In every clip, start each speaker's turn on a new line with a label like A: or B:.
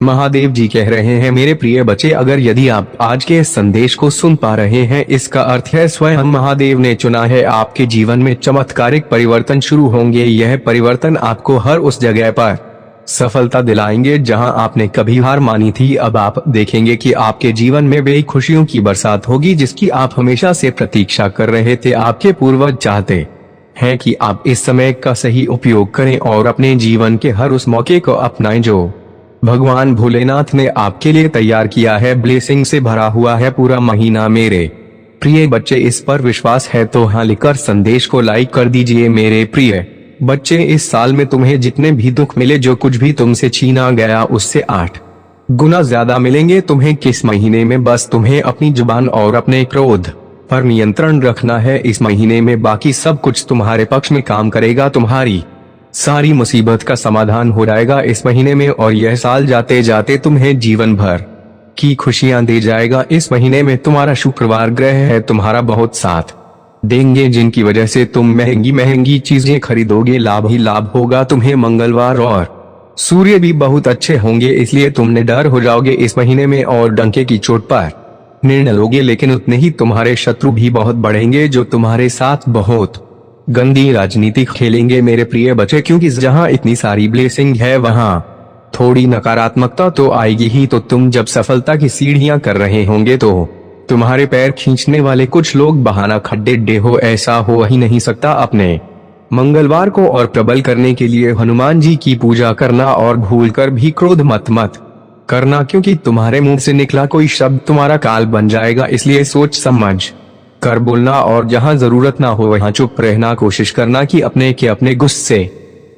A: महादेव जी कह रहे हैं, मेरे प्रिय बच्चे, अगर यदि आप आज के इस संदेश को सुन पा रहे हैं, इसका अर्थ है स्वयं महादेव ने चुना है। आपके जीवन में चमत्कारिक परिवर्तन शुरू होंगे। यह परिवर्तन आपको हर उस जगह पर सफलता दिलाएंगे जहां आपने कभी हार मानी थी। अब आप देखेंगे कि आपके जीवन में वे खुशियों की बरसात होगी जिसकी आप हमेशा से प्रतीक्षा कर रहे थे। आपके पूर्वज चाहते हैं कि आप इस समय का सही उपयोग करें और अपने जीवन के हर उस मौके को अपनाएं जो भगवान भोलेनाथ ने आपके लिए तैयार किया है। ब्लेसिंग से भरा हुआ है पूरा महीना मेरे प्रिय बच्चे। इस पर विश्वास है तो हाँ लिखकर संदेश को लाइक कर दीजिए। मेरे प्रिय बच्चे, इस साल में तुम्हें जितने भी दुख मिले, जो कुछ भी तुमसे छीना गया, उससे 8 गुना ज्यादा मिलेंगे तुम्हें। किस महीने में बस तुम्हें अपनी जुबान और अपने क्रोध पर नियंत्रण रखना है। इस महीने में बाकी सब कुछ तुम्हारे पक्ष में काम करेगा। तुम्हारी सारी मुसीबत का समाधान हो जाएगा इस महीने में, और यह साल जाते जाते तुम्हें जीवन भर की खुशियां दे जाएगा। इस महीने में तुम्हारा शुक्रवार ग्रह है तुम्हारा बहुत साथ देंगे, जिनकी वजह से तुम महंगी महंगी चीजें खरीदोगे। लाभ ही लाभ होगा तुम्हें। मंगलवार और सूर्य भी बहुत अच्छे होंगे, इसलिए तुम निडर हो जाओगे इस महीने में और डंके की चोट पर निर्णय लोगे। लेकिन उतने ही तुम्हारे शत्रु भी बहुत बढ़ेंगे जो तुम्हारे साथ बहुत गंदी राजनीति खेलेंगे मेरे प्रिय बच्चे, क्योंकि जहां इतनी सारी ब्लेसिंग है वहां थोड़ी नकारात्मकता तो आएगी ही। तो तुम जब सफलता की सीढ़ियां कर रहे होंगे तो तुम्हारे पैर खींचने वाले कुछ लोग बहाना खड्डे हो, ऐसा हो ही नहीं सकता। अपने मंगलवार को और प्रबल करने के लिए हनुमान जी की पूजा करना, और भूलकर भी क्रोध मत करना, क्योंकि तुम्हारे मुंह से निकला कोई शब्द तुम्हारा काल बन जाएगा। इसलिए सोच समझ कर बोलना, और जहां जरूरत ना हो वहां चुप रहना। कोशिश करना कि अपने गुस्से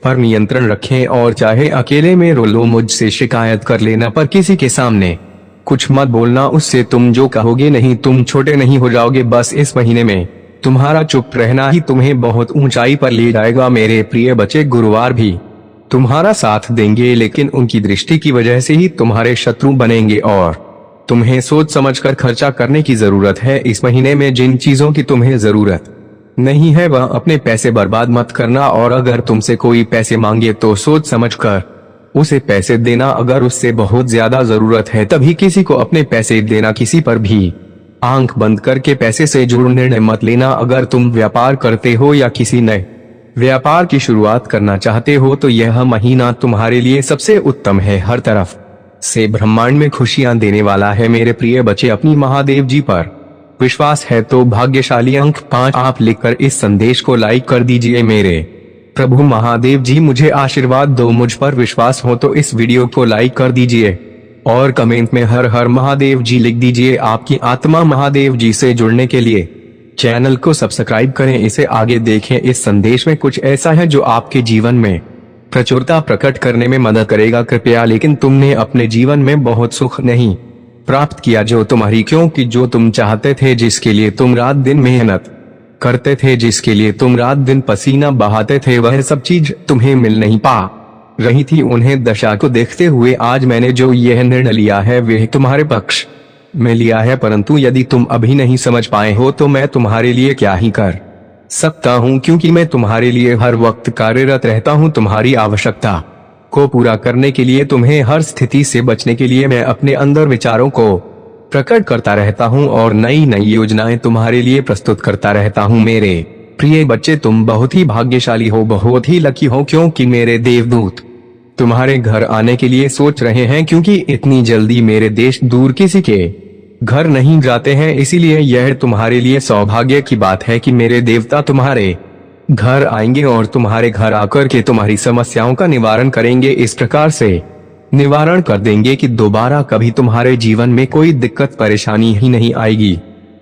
A: पर नियंत्रण रखें, और चाहे अकेले में रो लो, मुझसे शिकायत कर लेना, पर किसी के सामने कुछ मत बोलना। उससे तुम जो कहोगे नहीं, तुम छोटे नहीं हो जाओगे। बस इस महीने में तुम्हारा चुप रहना ही तुम्हें बहुत ऊंचाई पर ले जाएगा मेरे प्रिय बच्चे। गुरुवार भी तुम्हारा साथ देंगे, लेकिन उनकी दृष्टि की वजह से ही तुम्हारे शत्रु बनेंगे, और तुम्हें सोच समझकर खर्चा करने की जरूरत है। इस महीने में जिन चीजों की तुम्हें जरूरत नहीं है वह अपने पैसे बर्बाद मत करना, और अगर तुमसे कोई पैसे मांगे तो सोच समझकर उसे पैसे देना। अगर उससे बहुत ज्यादा जरूरत है तभी किसी को अपने पैसे देना। किसी पर भी आंख बंद करके पैसे से जुड़े निर्णय मत लेना। अगर तुम व्यापार करते हो या किसी नए व्यापार की शुरुआत करना चाहते हो तो यह महीना तुम्हारे लिए सबसे उत्तम है। हर तरफ से ब्रह्मांड में खुशियां देने वाला है मेरे प्रिय बच्चे। अपनी महादेव जी पर विश्वास है तो भाग्यशाली अंक 5 आप लिखकर इस संदेश को लाइक कर दीजिए। मेरे प्रभु महादेव जी मुझे आशीर्वाद दो, मुझ पर विश्वास हो तो इस वीडियो को लाइक कर दीजिए और कमेंट में हर हर महादेव जी लिख दीजिए। आपकी आत्मा महादेव जी से जुड़ने के लिए चैनल को सब्सक्राइब करें, इसे आगे देखें। इस संदेश में कुछ ऐसा है जो आपके जीवन में प्रचुरता प्रकट करने में मदद करेगा। कृपया लेकिन तुमने अपने जीवन में बहुत सुख नहीं प्राप्त किया जो तुम्हारी, क्योंकि जो तुम चाहते थे, जिसके लिए तुम रात दिन मेहनत करते थे, जिसके लिए तुम रात दिन पसीना बहाते थे, वह सब चीज तुम्हें मिल नहीं पा रही थी। उन्हें दशा को देखते हुए आज मैंने जो यह निर्णय लिया है वह तुम्हारे पक्ष में लिया है, परंतु यदि तुम अभी नहीं समझ पाए हो तो मैं तुम्हारे लिए क्या ही कर सकता हूँ, क्योंकि मैं तुम्हारे लिए हर वक्त कार्यरत रहता हूँ। तुम्हारी आवश्यकता को पूरा करने के लिए, तुम्हें हर स्थिति से बचने के लिए मैं अपने अंदर विचारों को प्रकट करता रहता हूँ और नई नई योजनाएं तुम्हारे लिए प्रस्तुत करता रहता हूँ। मेरे प्रिय बच्चे, तुम बहुत ही भाग्यशाली हो, बहुत ही लकी हो, क्योंकि मेरे देवदूत तुम्हारे घर आने के लिए सोच रहे हैं, क्योंकि इतनी जल्दी मेरे देश दूर किसी के घर नहीं जाते हैं। इसीलिए यह तुम्हारे लिए सौभाग्य की बात है कि मेरे देवता तुम्हारे घर आएंगे और तुम्हारे घर आकर के तुम्हारी समस्याओं का निवारण करेंगे। इस प्रकार से निवारण कर देंगे कि दोबारा कभी तुम्हारे जीवन में कोई दिक्कत परेशानी ही नहीं आएगी।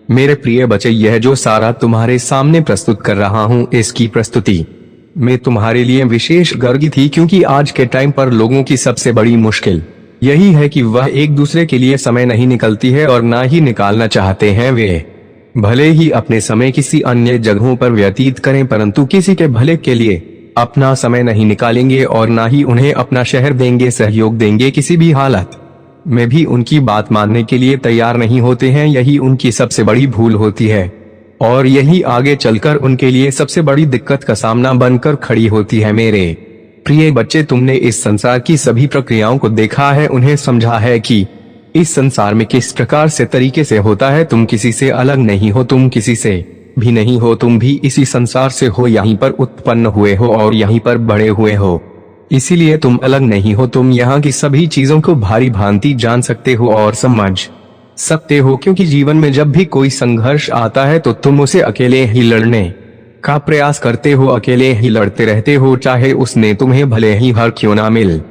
A: मेरे प्रिय बच्चे, यह जो सारा तुम्हारे सामने प्रस्तुत कर रहा हूँ, इसकी प्रस्तुति में तुम्हारे लिए विशेष गर्व थी, क्योंकि आज के टाइम पर लोगों की सबसे बड़ी मुश्किल यही है कि वह एक दूसरे के लिए समय नहीं निकलती है और ना ही निकालना चाहते हैं। वे भले ही अपने समय किसी अन्य जगहों पर व्यतीत करें, परंतु किसी के भले के लिए अपना समय नहीं निकालेंगे और ना ही उन्हें अपना शहर देंगे, सहयोग देंगे। किसी भी हालत में भी उनकी बात मानने के लिए तैयार नहीं होते हैं। यही उनकी सबसे बड़ी भूल होती है और यही आगे चलकर उनके लिए सबसे बड़ी दिक्कत का सामना बनकर खड़ी होती है। मेरे प्रिय बच्चे, तुमने इस संसार की सभी प्रक्रियाओं को देखा है, उन्हें समझा है कि इस संसार में किस प्रकार से तरीके से होता है। तुम किसी से अलग नहीं हो, तुम किसी से भी नहीं हो, तुम भी इसी संसार से हो, यहीं पर उत्पन्न हुए हो और यहीं पर बड़े हुए हो। इसीलिए तुम अलग नहीं हो, तुम यहाँ की सभी चीजों को भारी भांति जान सकते हो और समझ सकते हो, क्योंकि जीवन में जब भी कोई संघर्ष आता है तो तुम उसे अकेले ही लड़ने का प्रयास करते हो, अकेले ही लड़ते रहते हो, चाहे उसने तुम्हें भले ही हर क्यों ना मिल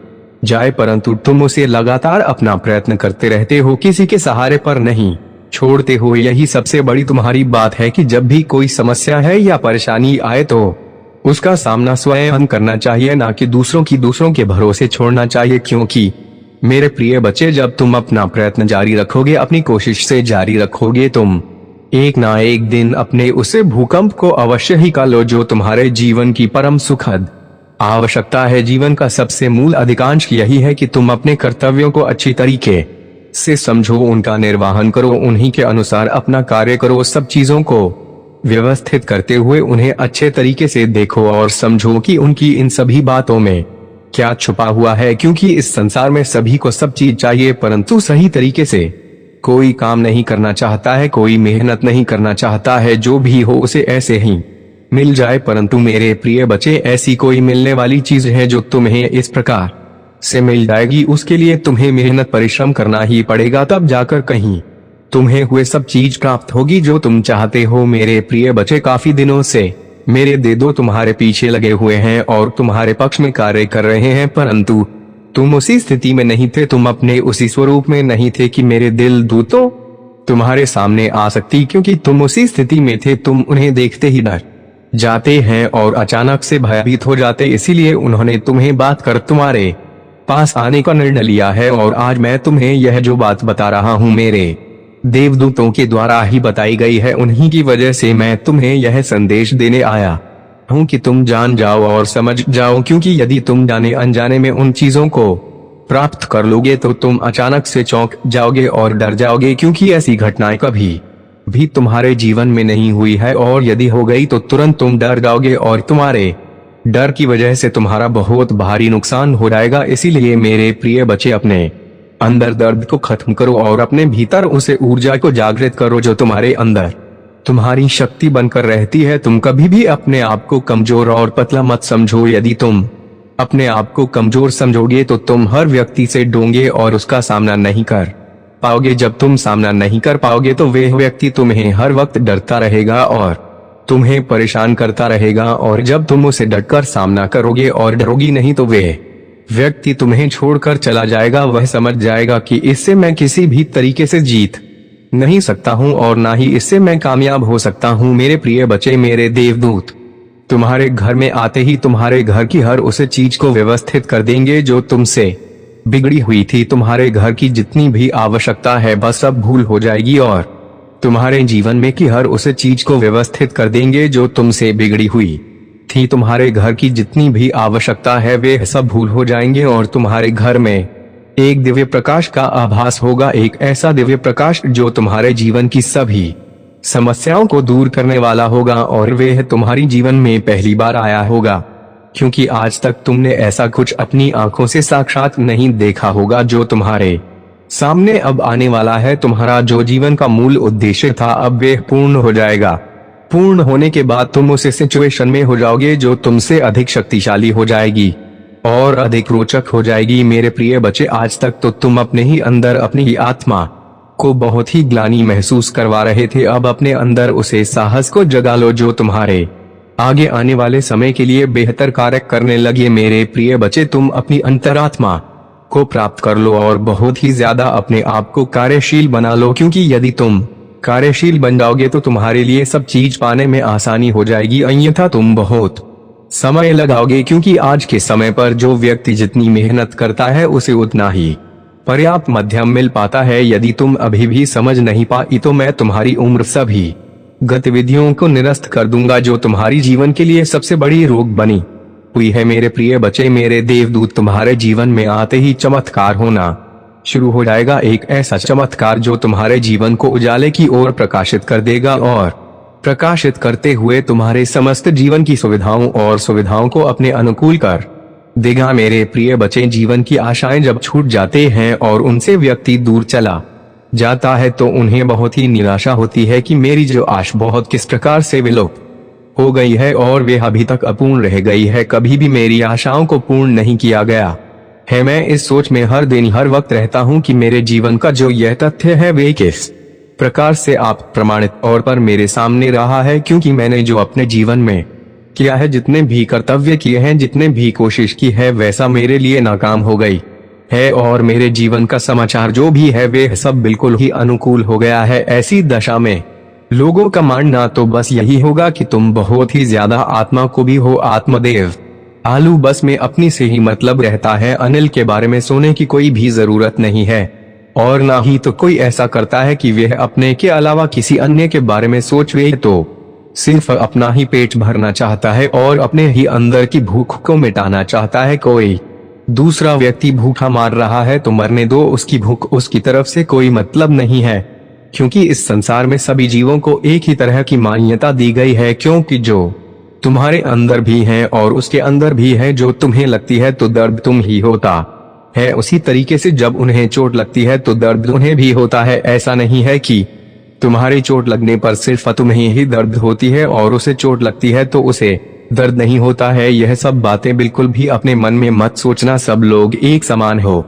A: जाए, परंतु तुम उसे लगातार अपना प्रयत्न करते रहते हो, किसी के सहारे पर नहीं छोड़ते हो। यही सबसे बड़ी तुम्हारी बात है कि जब भी कोई समस्या है या परेशानी आए तो उसका सामना स्वयं करना चाहिए, ना कि दूसरों के भरोसे छोड़ना चाहिए। क्योंकि मेरे प्रिय बच्चे, जब तुम अपना प्रयत्न जारी रखोगे, अपनी कोशिश से जारी रखोगे, तुम एक ना एक दिन अपने उसे भूकंप को अवश्य ही कालो जो तुम्हारे जीवन की परम सुखद आवश्यकता है। जीवन का सबसे मूल अधिकांश यही है कि तुम अपने कर्तव्यों को अच्छी तरीके से समझो, उनका निर्वहन करो, उन्हीं के अनुसार अपना कार्य करो। सब चीजों को व्यवस्थित करते हुए उन्हें अच्छे तरीके से देखो और समझो कि उनकी इन सभी बातों में क्या छुपा हुआ है। क्योंकि इस संसार में सभी को सब चीज चाहिए, परंतु सही तरीके से कोई काम नहीं करना चाहता है, कोई मेहनत नहीं करना चाहता है। जो भी हो उसे ऐसे ही मिल जाए। परंतु मेरे प्रिय बच्चे, ऐसी कोई मिलने वाली चीज है जो तुम्हें इस प्रकार से मिल जाएगी, उसके लिए तुम्हें मेहनत परिश्रम करना ही पड़ेगा, तब जाकर कहीं तुम्हें हुए सब चीज प्राप्त होगी जो तुम चाहते हो। मेरे प्रिय बच्चे, काफी दिनों से मेरे देदो तुम्हारे पीछे लगे हुए हैं और तुम्हारे पक्ष में कार्य कर रहे हैं, परंतु तुम उसी स्थिति में नहीं थे, तुम अपने उसी स्वरूप में नहीं थे कि मेरे दिल दूतों तुम्हारे सामने आ सकती, क्योंकि तुम उसी स्थिति में थे। तुम उन्हें देखते ही डर जाते हैं और अचानक से भयभीत हो जाते, इसीलिए उन्होंने तुम्हें बात कर तुम्हारे पास आने का निर्णय लिया है। और आज मैं तुम्हें यह जो बात बता रहा हूँ मेरे देवदूतों के द्वारा ही बताई गई है, उन्हीं की वजह से मैं तुम्हें यह संदेश देने आया हूँ कि तुम जान जाओ और समझ जाओ। क्योंकि यदि तुम जाने अनजाने में उन चीजों को प्राप्त कर लोगे तो तुम अचानक से चौंक जाओगे और डर जाओगे, क्योंकि ऐसी घटनाएं कभी भी तुम्हारे जीवन में नहीं हुई है, और यदि हो गई तो तुरंत तुम डर जाओगे और तुम्हारे डर की वजह से तुम्हारा बहुत भारी नुकसान हो जाएगा। इसीलिए मेरे प्रिय बच्चे, अपने अंदर दर्द को खत्म करो और अपने भीतर उसे ऊर्जा को जागृत करो जो तुम्हारे अंदर तुम्हारी शक्ति बनकर रहती है। तुम कभी भी अपने आप को कमजोर और पतला मत समझो। यदि तुम अपने आप को कमजोर समझोगे तो तुम हर व्यक्ति से डोंगे और उसका सामना नहीं कर पाओगे। जब तुम सामना नहीं कर पाओगे तो वह व्यक्ति तुम्हें हर वक्त डरता रहेगा और तुम्हें परेशान करता रहेगा, और जब तुम उसे डटकर सामना करोगे और डरोगी नहीं तो वह व्यक्ति तुम्हें छोड़कर चला जाएगा। वह समझ जाएगा कि इससे मैं किसी भी तरीके से जीत नहीं सकता हूँ और ना ही इससे मैं कामयाब हो सकता हूँ। मेरे प्रिय बच्चे, मेरे देवदूत तुम्हारे घर में आते ही तुम्हारे घर की हर उस चीज को व्यवस्थित कर देंगे जो तुमसे बिगड़ी हुई थी। तुम्हारे घर की जितनी भी आवश्यकता है बस सब भूल हो जाएगी, और तुम्हारे जीवन में की हर उस चीज को व्यवस्थित कर देंगे जो तुमसे बिगड़ी हुई थी। तुम्हारे घर की जितनी भी आवश्यकता है वे सब भूल हो जाएंगे और तुम्हारे घर में एक दिव्य प्रकाश का आभास होगा, एक ऐसा दिव्य प्रकाश जो तुम्हारे जीवन की सभी समस्याओं को दूर करने वाला होगा, और वह तुम्हारी जीवन में पहली बार आया होगा, क्योंकि आज तक तुमने ऐसा कुछ अपनी आंखों से साक्षात नहीं देखा होगा जो तुम्हारे सामने अब आने वाला है। तुम्हारा जो जीवन का मूल उद्देश्य था अब वह पूर्ण हो जाएगा। पूर्ण होने के बाद तुम उस सिचुएशन में हो जाओगे जो तुमसे अधिक शक्तिशाली हो जाएगी और अधिक रोचक हो जाएगी। मेरे प्रिय बच्चे, आज तक तो तुम अपने ही अंदर अपनी ही आत्मा को बहुत ही ग्लानि महसूस करवा रहे थे। अब अपने अंदर उसे साहस को जगा लो जो तुम्हारे आगे आने वाले समय के लिए बेहतर कार्य करने लगे। मेरे प्रिय बच्चे, तुम अपनी अंतरात्मा को प्राप्त कर लो और बहुत ही ज्यादा अपने आप को कार्यशील बना लो, क्योंकि यदि तुम कार्यशील बन जाओगे तो तुम्हारे लिए सब चीज पाने में आसानी हो जाएगी, अन्यथा तुम बहुत समय लगाओगे। क्योंकि आज के समय पर जो व्यक्ति जितनी मेहनत करता है उसे उतना ही पर्याप्त मध्यम मिल पाता है। यदि तुम अभी भी समझ नहीं पाई तो मैं तुम्हारी उम्र सभी गतिविधियों को निरस्त कर दूंगा जो तुम्हारी जीवन के लिए सबसे बड़ी रोक बनी हुई है। मेरे प्रिय बच्चे, मेरे देवदूत तुम्हारे जीवन में आते ही चमत्कार होना शुरू हो जाएगा, एक ऐसा चमत्कार जो तुम्हारे जीवन को उजाले की ओर प्रकाशित कर देगा और प्रकाशित करते हुए तुम्हारे समस्त जीवन की सुविधाओं को अपने अनुकूल कर देगा। मेरे प्रिय बच्चे, जीवन की आशाएं जब छूट जाते हैं और उनसे व्यक्ति दूर चला जाता है तो उन्हें बहुत ही निराशा होती है कि मेरी जो आश बहुत किस प्रकार से विलुप्त हो गई है और वे अभी तक अपूर्ण रह गई है। कभी भी मेरी आशाओं को पूर्ण नहीं किया गया है। मैं इस सोच में हर दिन हर वक्त रहता हूँ कि मेरे जीवन का जो यह तथ्य है वे किस प्रकार से आप प्रमाणित तौर पर मेरे सामने रहा है, क्योंकि मैंने जो अपने जीवन में किया है, जितने भी कर्तव्य किए हैं, जितने भी कोशिश की है, वैसा मेरे लिए नाकाम हो गई है और मेरे जीवन का समाचार जो भी है वे सब बिल्कुल ही अनुकूल हो गया है। ऐसी दशा में लोगों का मानना तो बस यही होगा कि तुम बहुत ही ज्यादा आत्मा को भी हो आत्मदेव। आलू बस में अपनी से ही मतलब रहता है। अनिल के बारे में सोने की कोई भी जरूरत नहीं है और ना ही तो कोई ऐसा करता है कि वह अपने के अलावा किसी अन्य के बारे में सोच, वे तो सिर्फ अपना ही पेट भरना चाहता है और अपने ही अंदर की भूख को मिटाना चाहता है। कोई दूसरा व्यक्ति भूखा मार रहा है तो मरने दो, उसकी भूख उसकी तरफ से कोई मतलब नहीं है, क्योंकि इस संसार में सभी जीवों को एक ही तरह की मान्यता दी गई है। क्योंकि जो तुम्हारे अंदर भी है और उसके अंदर भी है, जो तुम्हें लगती है तो दर्द तुम ही होता है, उसी तरीके से जब उन्हें चोट लगती है तो दर्द उन्हें भी होता है। ऐसा नहीं है कि तुम्हारी चोट लगने पर सिर्फ तुम्हें ही दर्द होती है और उसे चोट लगती है तो उसे दर्द नहीं होता है। यह सब बातें बिल्कुल भी अपने मन में मत सोचना। सब लोग एक समान हो,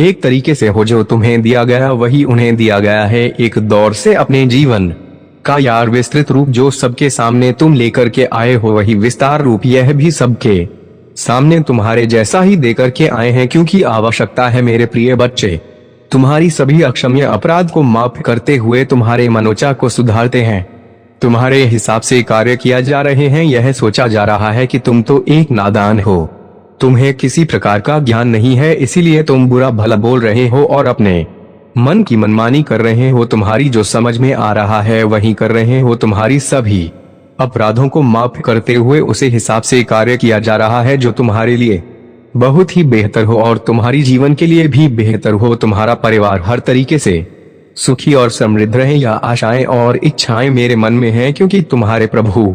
A: एक तरीके से हो, जो तुम्हें दिया गया वही उन्हें दिया गया है। एक दौर से अपने जीवन का यार विस्तृत रूप जो सबके सामने तुम लेकर के आए हो, वही विस्तार रूप यह भी सबके सामने तुम्हारे जैसा ही देकर के आए हैं, क्योंकि आवश्यकता है मेरे प्रिय बच्चे। तुम्हारी सभी अक्षम्य अपराध को माफ करते हुए तुम्हारे मनोचा को सुधारते हैं। तुम्हारे हिसाब से कार्य किया जा रहे हैं। यह सोचा जा रहा है कि तुम तो एक नादान हो, तुम्हें किसी प्रकार का ज्ञान नहीं है, इसीलिए तुम बुरा भला बोल रहे हो और अपने मन की मनमानी कर रहे हो। तुम्हारी जो समझ में आ रहा है वही कर रहे हो। तुम्हारी सभी अपराधों को माफ करते हुए उसे हिसाब से कार्य किया जा रहा है जो तुम्हारे लिए बहुत ही बेहतर हो और तुम्हारी जीवन के लिए भी बेहतर हो। तुम्हारा परिवार हर तरीके से सुखी और समृद्ध रहे। या आशाएं और इच्छाएं मेरे मन में हैं, क्योंकि तुम्हारे प्रभु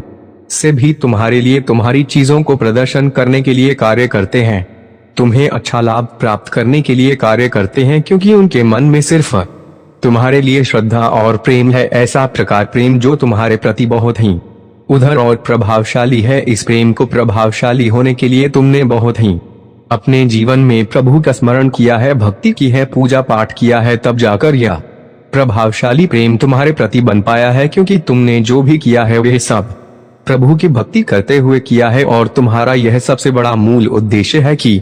A: से भी तुम्हारे लिए तुम्हारी चीजों को प्रदर्शन करने के लिए कार्य करते हैं, तुम्हें अच्छा लाभ प्राप्त करने के लिए कार्य करते हैं, क्योंकि उनके मन में सिर्फ तुम्हारे लिए श्रद्धा और प्रेम है। ऐसा प्रकार प्रेम जो तुम्हारे प्रति बहुत ही उदार और प्रभावशाली है। इस प्रेम को प्रभावशाली होने के लिए तुमने बहुत ही अपने जीवन में प्रभु का स्मरण किया है, भक्ति की है, पूजा पाठ किया है, तब जाकर यह प्रभावशाली प्रेम तुम्हारे प्रति बन पाया है। क्योंकि तुमने जो भी किया है वह सब प्रभु की भक्ति करते हुए किया है और तुम्हारा यह सबसे बड़ा मूल उद्देश्य है कि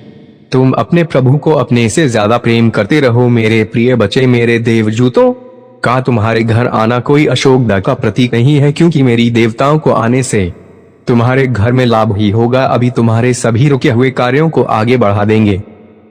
A: तुम अपने प्रभु को अपने से ज्यादा प्रेम करते रहो। मेरे प्रिय बच्चे, मेरे देवजूतों का तुम्हारे घर आना कोई अशोकता का प्रतीक नहीं है, क्योंकि मेरी देवताओं को आने से तुम्हारे घर में लाभ ही होगा। अभी तुम्हारे सभी रुके हुए कार्यों को आगे बढ़ा देंगे,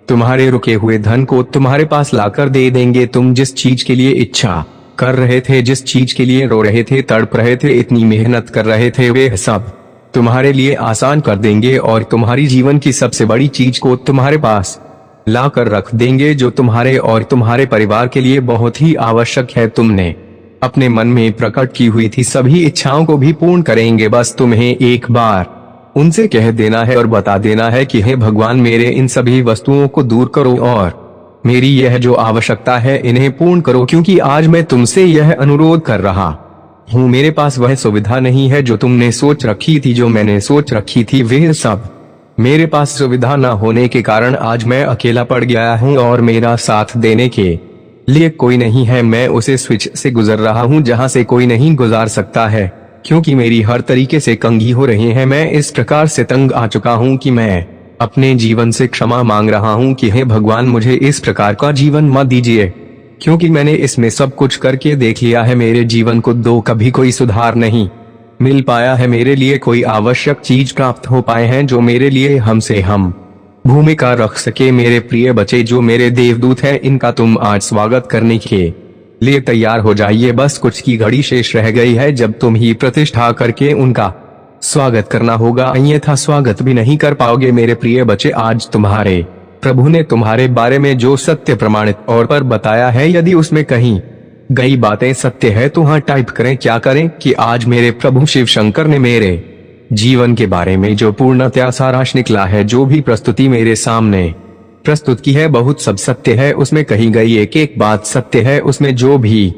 A: तुम्हारे रुके हुए धन को तुम्हारे पास लाकर दे देंगे। तुम जिस चीज के लिए इच्छा कर रहे थे, जिस चीज के लिए रो रहे थे, तड़प रहे थे, इतनी मेहनत कर रहे थे, वे सब तुम्हारे लिए आसान कर देंगे और तुम्हारी जीवन की सबसे बड़ी चीज को तुम्हारे पास ला कर रख देंगे, जो तुम्हारे और तुम्हारे परिवार के लिए बहुत ही आवश्यक है। तुमने अपने मन में प्रकट की हुई थी सभी इच्छाओं को भी पूर्ण करेंगे। बस तुम्हें एक बार उनसे कह देना है और बता देना है कि हे भगवान, मेरे इन सभी वस्तुओं को दूर करो और मेरी यह जो आवश्यकता है इन्हें पूर्ण करो, क्योंकि आज मैं तुमसे यह अनुरोध कर रहा हूँ। मेरे पास वह सुविधा नहीं है जो तुमने सोच रखी थी, जो मैंने सोच रखी थी, वे सब मेरे पास सुविधा न होने के कारण आज मैं अकेला पड़ गया हूँ और मेरा साथ देने के लिए कोई नहीं है। मैं उसे स्विच से गुजर रहा हूँ जहाँ से कोई नहीं गुजार सकता है, क्योंकि मेरी हर तरीके से कंघी हो रही है। मैं इस प्रकार से तंग आ चुका हूँ कि मैं अपने जीवन से क्षमा मांग रहा हूँ कि हे भगवान, मुझे इस प्रकार का जीवन मत दीजिए, क्योंकि मैंने इसमें सब कुछ करके देख लिया है। मेरे जीवन को दो कभी कोई सुधार नहीं मिल पाया है, मेरे लिए कोई आवश्यक चीज प्राप्त हो पाए हैं जो मेरे लिए हमसे हम भूमिका रख सके। मेरे प्रिय बच्चे, जो मेरे देवदूत हैं, इनका तुम आज स्वागत करने के लिए तैयार हो जाइए। बस कुछ की घड़ी शेष रह गई है जब तुम ही प्रतिष्ठा करके उनका स्वागत करना होगा, अन्यथा स्वागत भी नहीं कर पाओगे। मेरे प्रिय बच्चे, आज तुम्हारे प्रभु ने तुम्हारे बारे में जो सत्य प्रमाणित तौर पर बताया है, यदि उसमें कहीं गई बातें सत्य है तो हाँ टाइप करें। क्या करें कि आज मेरे प्रभु शिव शंकर ने मेरे जीवन के बारे में जो पूर्णतया सारांश निकला है, जो भी प्रस्तुति मेरे सामने प्रस्तुत की है बहुत सब सत्य है, उसमें कही गई एक एक बात सत्य है, उसमें जो भी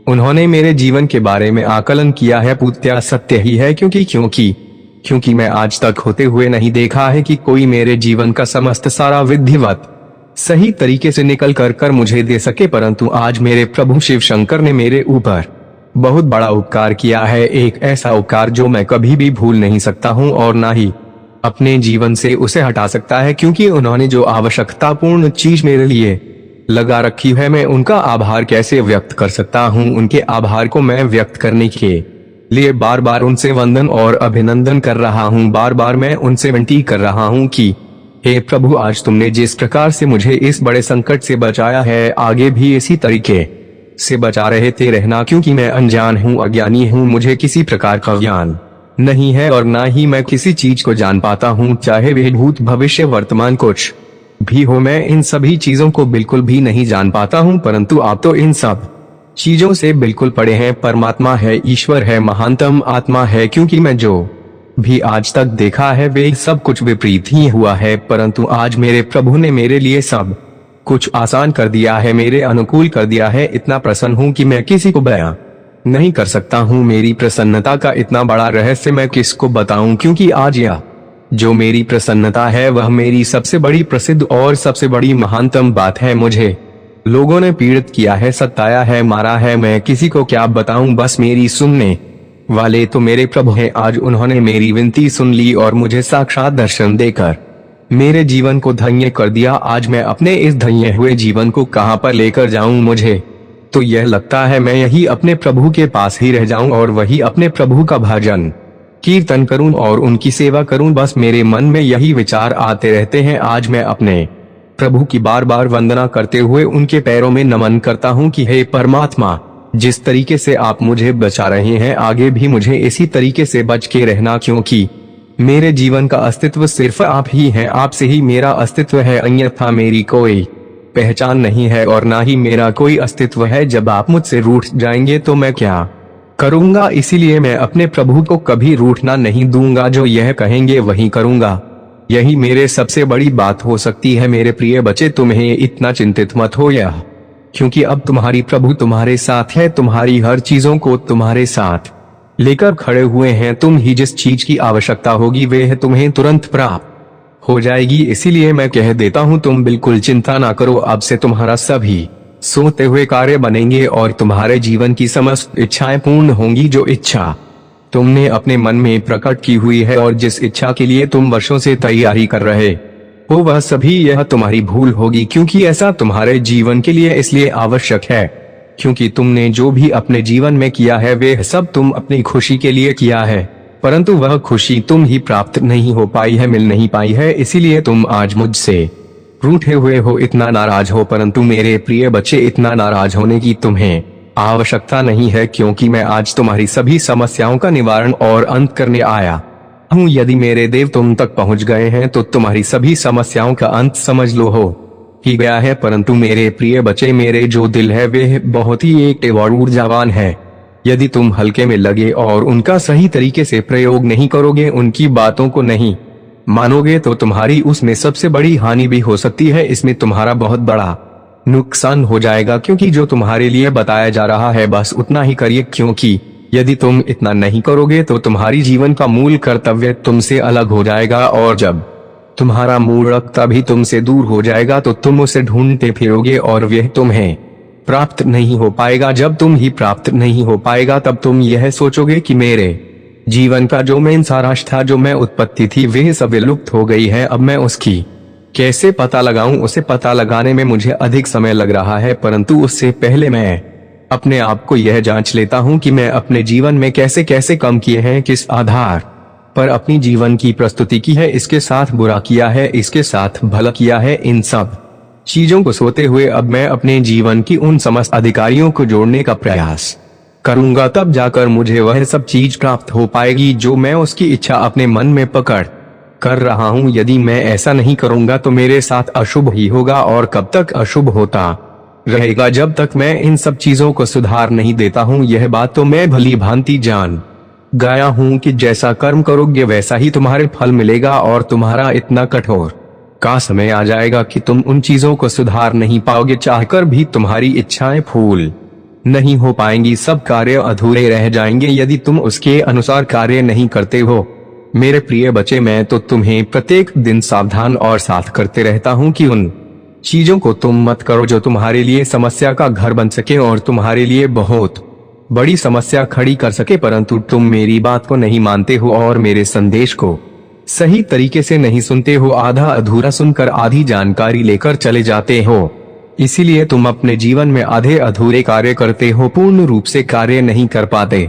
A: उन्होंने मेरे जीवन के बारे में आकलन किया है पूर्णतया सत्य ही है। क्योंकि मैं आज तक होते हुए नहीं देखा है कि कोई मेरे जीवन का समस्त सारा विधिवत सही तरीके से निकल कर मुझे दे सके, परंतु आज मेरे प्रभु शिव शंकर ने मेरे ऊपर बहुत बड़ा उपकार किया है, एक ऐसा उपकार जो मैं कभी भी भूल नहीं सकता हूँ और ना ही अपने जीवन से उसे हटा सकता है, क्योंकि उन्होंने जो आवश्यकतापूर्ण चीज मेरे लिए लगा रखी है, मैं उनका आभार कैसे व्यक्त कर सकता हूँ। उनके आभार को मैं व्यक्त करने के लिए बार बार उनसे वंदन और अभिनंदन कर रहा हूँ, बार बार मैं उनसे विनती कर रहा हूँ कि हे प्रभु, आज तुमने जिस प्रकार से मुझे इस बड़े संकट से बचाया है, आगे भी इसी तरीके से बचा रहे थे रहना, क्योंकि मैं अनजान हूँ, अज्ञानी हूँ, मुझे किसी प्रकार का ज्ञान नहीं है और ना ही मैं किसी चीज को जान पाता हूँ, चाहे वे भूत भविष्य वर्तमान कुछ भी हो, मैं इन सभी चीजों को बिल्कुल भी नहीं जान पाता हूँ, परंतु आप तो इन सब चीजों से बिल्कुल पड़े हैं। परमात्मा है, ईश्वर है, महानतम आत्मा है, क्योंकि मैं जो भी आज तक देखा है वे सब कुछ विपरीत ही हुआ है, परंतु आज मेरे प्रभु ने मेरे लिए सब कुछ आसान कर दिया है, मेरे अनुकूल कर दिया है। इतना प्रसन्न हूँ कि मैं किसी को बयां नहीं कर सकता हूँ। मेरी प्रसन्नता का इतना बड़ा रहस्य मैं किसको बताऊं, क्योंकि आज यह जो मेरी प्रसन्नता है वह मेरी सबसे बड़ी प्रसिद्ध और सबसे बड़ी महानतम बात है। मुझे लोगों ने पीड़ित किया है, सताया है, मारा है, मैं किसी को क्या बताऊं, बस मेरी सुनने वाले तो मेरे प्रभु हैं। आज उन्होंने मेरी विनती सुन ली और मुझे साक्षात दर्शन देकर मेरे जीवन को धन्य कर दिया। आज मैं अपने इस धन्य हुए जीवन को कहां पर लेकर जाऊं, मुझे तो यह लगता है मैं यही अपने प्रभु के पास ही रह जाऊं और वही अपने प्रभु का भजन कीर्तन करूं और उनकी सेवा करूं, बस मेरे मन में यही विचार आते रहते हैं। आज मैं अपने प्रभु की बार बार वंदना करते हुए उनके पैरों में नमन करता हूं कि हे परमात्मा, जिस तरीके से आप मुझे बचा रहे हैं आगे भी मुझे इसी तरीके से बच के रहना, क्योंकि मेरे जीवन का अस्तित्व सिर्फ आप ही हैं, आपसे ही मेरा अस्तित्व है, अन्यथा मेरी कोई पहचान नहीं है और ना ही मेरा कोई अस्तित्व है। जब आप मुझसे रूठ जाएंगे तो मैं क्या करूंगा, इसीलिए मैं अपने प्रभु को कभी रूठना नहीं दूंगा, जो यह कहेंगे वही करूंगा। यही मेरे सबसे बड़ी बात हो सकती है। मेरे प्रिय बच्चे, तुम्हें इतना चिंतित मत हो यह, क्योंकि अब तुम्हारी प्रभु तुम्हारे साथ है, तुम्हारी हर चीजों को तुम्हारे साथ लेकर खड़े हुए हैं। तुम ही जिस चीज की आवश्यकता होगी वह तुम्हें तुरंत प्राप्त हो जाएगी। इसीलिए मैं कह देता हूँ तुम बिल्कुल चिंता ना करो, अब से तुम्हारा सभी सोते हुए कार्य बनेंगे और तुम्हारे जीवन की समस्त इच्छाएं पूर्ण होंगी। जो इच्छा तुमने अपने मन में प्रकट की हुई है और जिस इच्छा के लिए तुम वर्षों से तैयारी कर रहे हो वह सभी यह तुम्हारी भूल होगी, क्योंकि ऐसा तुम्हारे जीवन के लिए इसलिए आवश्यक है क्योंकि तुमने जो भी अपने जीवन में किया है वह सब तुम अपनी खुशी के लिए किया है, परंतु वह खुशी तुम ही प्राप्त नहीं हो पाई है, मिल नहीं पाई है। इसीलिए तुम आज मुझसे रूठे हुए हो, इतना नाराज हो, परंतु मेरे प्रिय बच्चे, इतना नाराज होने की तुम्हें आवश्यकता नहीं है, क्योंकि मैं आज तुम्हारी सभी समस्याओं का निवारण और अंत करने आया हूँ। यदि मेरे देव तुम तक पहुँच गए हैं तो तुम्हारी सभी समस्याओं का अंत समझ लो हो ही गया है। परंतु मेरे प्रिय बच्चे, मेरे जो दिल है वह बहुत ही एक्टिव और ऊर्जावान है। यदि तुम हल्के में लगे और उनका सही तरीके से प्रयोग नहीं करोगे, उनकी बातों को नहीं मानोगे, तो तुम्हारी उसमें सबसे बड़ी हानि भी हो सकती है। इसमें तुम्हारा बहुत बड़ा नुकसान हो जाएगा, क्योंकि जो तुम्हारे लिए बताया जा रहा है बस उतना ही करिए, क्योंकि यदि तुम इतना नहीं करोगे तो तुम्हारी जीवन का मूल कर्तव्य तुमसे अलग हो जाएगा और जब तुम्हारा मूर्खता भी तुमसे दूर हो जाएगा तो तुम उसे ढूंढते फिरोगे और वह तुम्हें प्राप्त नहीं हो पाएगा। जब तुम ही प्राप्त नहीं हो पाएगा तब तुम यह सोचोगे कि मेरे जीवन का जो मेन सारांश था, जो मैं उत्पत्ति थी, वह सब विलुप्त हो गई है, अब मैं उसकी कैसे पता लगाऊं। उसे पता लगाने में मुझे अधिक समय लग रहा है, परंतु उससे पहले मैं अपने आप को यह जांच लेता हूं कि मैं अपने जीवन में कैसे कैसे कम किए हैं, किस आधार पर अपनी जीवन की प्रस्तुति की है, इसके साथ बुरा किया है, इसके साथ भला किया है। इन सब चीजों को सोते हुए अब मैं अपने जीवन की उन समस्त अधिकारियों को जोड़ने का प्रयास करूंगा, तब जाकर मुझे वह सब चीज प्राप्त हो पाएगी जो मैं उसकी इच्छा अपने मन में पकड़ कर रहा हूं। यदि मैं ऐसा नहीं करूंगा तो मेरे साथ अशुभ ही होगा, और कब तक अशुभ होता रहेगा, जब तक मैं इन सब चीजों को सुधार नहीं देता हूं। यह बात तो मैं भली भांति जान गाया हूँ कि जैसा कर्म करोगे वैसा ही तुम्हारे फल मिलेगा, और तुम्हारा इतना कठोर का समय आ जाएगा कि तुम उन चीजों को सुधार नहीं पाओगे, चाहकर भी तुम्हारी इच्छाएं फूल नहीं हो पाएंगी। सब कार्य अधूरे रह जाएंगे यदि तुम उसके अनुसार कार्य नहीं करते हो। मेरे प्रिय बच्चे, मैं तो तुम्हें प्रत्येक दिन सावधान और साथ करते रहता हूँ कि उन चीजों को तुम मत करो जो तुम्हारे लिए समस्या का घर बन सके और तुम्हारे लिए बहुत बड़ी समस्या खड़ी कर सके, परंतु तुम मेरी बात को नहीं मानते हो और मेरे संदेश को सही तरीके से नहीं सुनते हो। आधा अधूरा सुनकर आधी जानकारी लेकर चले जाते हो, इसीलिए तुम अपने जीवन में आधे अधूरे कार्य करते हो, पूर्ण रूप से कार्य नहीं कर पाते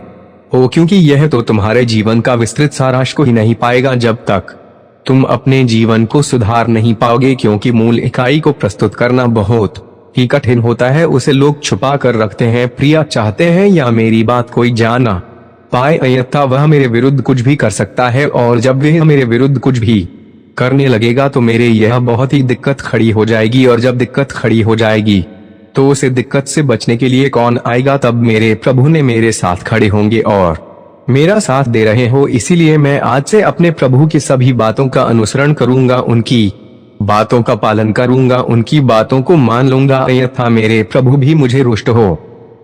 A: हो, क्योंकि यह तो तुम्हारे जीवन का विस्तृत सारांश को ही नहीं पाएगा जब तक तुम अपने जीवन को सुधार नहीं पाओगे, क्योंकि मूल इकाई को प्रस्तुत करना बहुत ही कठिन होता है। उसे लोग छुपा कर रखते हैं। प्रिया चाहते हैं या मेरी बात कोई जाना पाए, अन्यथा वह मेरे विरुद्ध कुछ भी कर सकता है, और जब वह मेरे विरुद्ध कुछ भी करने लगेगा तो मेरे यह बहुत ही दिक्कत खड़ी हो जाएगी, और जब दिक्कत खड़ी हो जाएगी तो उसे दिक्कत से बचने के लिए कौन आएगा? तब मेरे प्रभु ने मेरे साथ खड़े होंगे और मेरा साथ दे रहे हो। इसीलिए मैं आज से अपने प्रभु की सभी बातों का अनुसरण करूंगा, उनकी बातों का पालन करूंगा, उनकी बातों को मान लूंगा, अन्यथा मेरे प्रभु भी मुझे रुष्ट हो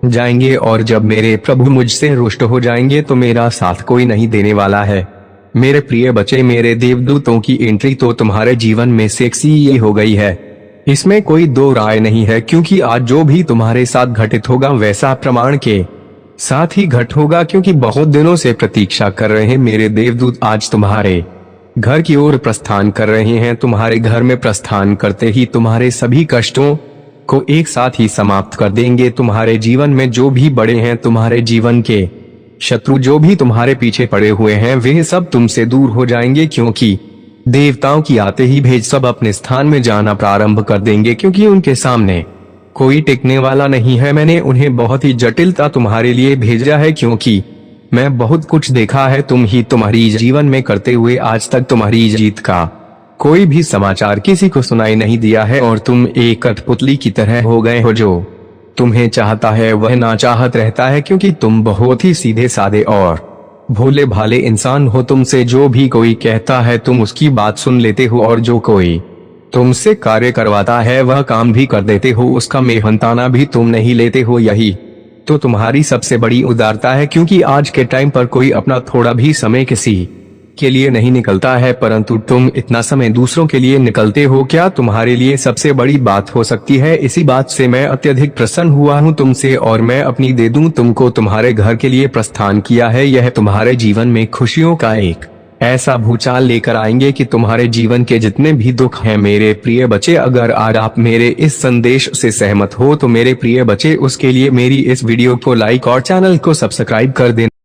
A: जाएंगे, और जब मेरे प्रभु मुझसे रुष्ट हो जाएंगे तो मेरा साथ कोई नहीं देने वाला है। मेरे प्रिय बच्चे, मेरे देवदूतों की एंट्री तो तुम्हारे जीवन में सेक्सी हो गई है, इसमें कोई दो राय नहीं है, क्योंकि आज जो भी तुम्हारे साथ घटित होगा वैसा प्रमाण के साथ ही घट होगा, क्योंकि बहुत दिनों से प्रतीक्षा कर रहे हैं मेरे देवदूत आज तुम्हारे घर की ओर प्रस्थान कर रहे हैं। तुम्हारे घर में प्रस्थान करते ही तुम्हारे सभी कष्टों को एक साथ ही समाप्त कर देंगे। तुम्हारे जीवन में जो भी बड़े हैं, तुम्हारे जीवन के शत्रु जो भी तुम्हारे पीछे पड़े हुए हैं, वे सब तुमसे दूर हो जाएंगे, क्योंकि देवताओं की आते ही भेज सब अपने स्थान में जाना प्रारंभ कर देंगे, क्योंकि उनके सामने कोई टिकने वाला नहीं है। मैंने उन्हें बहुत ही जटिलता तुम्हारे लिए भेजा है, क्योंकि मैं बहुत कुछ देखा है तुम ही तुम्हारी जीवन में करते हुए। आज तक तुम्हारी जीत का कोई भी समाचार किसी को सुनाई नहीं दिया है, और तुम एक कठपुतली की तरह हो गए हो। जो तुम्हें चाहता है वह नाचाहत रहता है, क्योंकि तुम बहुत ही सीधे साधे और भोले भाले इंसान हो। तुमसे जो भी कोई कहता है तुम उसकी बात सुन लेते हो, और जो कोई तुमसे कार्य करवाता है वह काम भी कर देते हो, उसका मेहनताना भी तुम नहीं लेते हो। यही तो तुम्हारी सबसे बड़ी उदारता है, क्योंकि आज के टाइम पर कोई अपना थोड़ा भी समय किसी के लिए नहीं निकलता है, परंतु तुम इतना समय दूसरों के लिए निकलते हो। क्या तुम्हारे लिए सबसे बड़ी बात हो सकती है? इसी बात से मैं अत्यधिक प्रसन्न हुआ हूँ तुमसे, और मैं अपनी दे दूं तुमको तुम्हारे घर के लिए प्रस्थान किया है। यह तुम्हारे जीवन में खुशियों का एक ऐसा भूचाल लेकर आएंगे कि तुम्हारे जीवन के जितने भी दुख हैं मेरे प्रिय बच्चे, अगर आज आप मेरे इस संदेश से सहमत हो तो मेरे प्रिय बच्चे उसके लिए मेरी इस वीडियो को लाइक और चैनल को सब्सक्राइब कर देना।